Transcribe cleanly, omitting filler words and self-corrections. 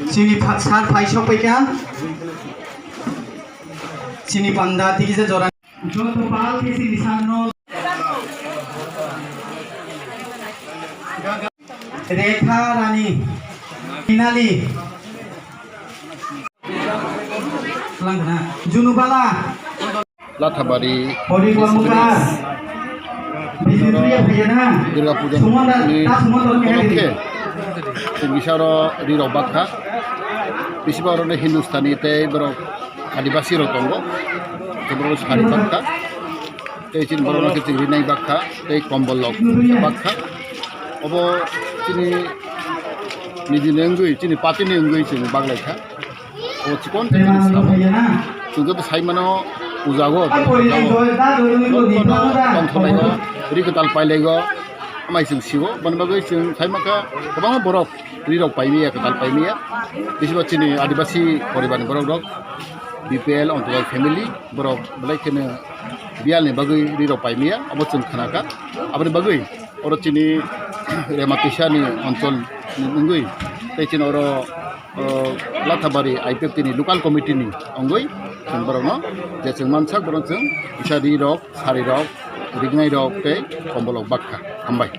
Sini pasar paisok pekan. Sini panda tiga joran. Jodoh pal kisi di sana. Rekha Rani, Minali, Langna, Junubala, Lathabari, Pori Wamuka, Bisuria Payana, Durga Puja উপলক্ষে বিশারো রিরক বাক্কা বেশিরভাগ হিন্দুস্তানিতে বড় আদিবাসী রতঙ্গ বড় সারি বাক্কা এই চিন বড় ক্ষেত্রে রিনাই বাক্কা এই কম্বল বাক্কা अब चिनी निजिनि अंगुई चिनी पातिनि अंगुई चिनी बागलायखा अब चिकन जों तो साइमानो उजागो तंथनायगो रिकताल पाइलायगो माइजों सिगो बनबागै जों साइमाखा गोबां बरफ रिरक पाइमिया कताल पाइमिया बेसेबा चिनी आदिवासी परिबारनि बरफ रक बीपीएल अंतर्गत फैमिली बरफ बलायखनो बियालनि बागै रिरक पाइमिया अब जों खानाका आबनि बागै और चिनी रेमातिसानी अंचल नंगुई तैचिन और लाथाबारी आईपीएफ लोकल कमिटी अंगुई जों बरनो जे जों मानसा बरन जों इसारी रक सारी रक रिगनाय रक ते कम्बलक बाक्का हामबाय।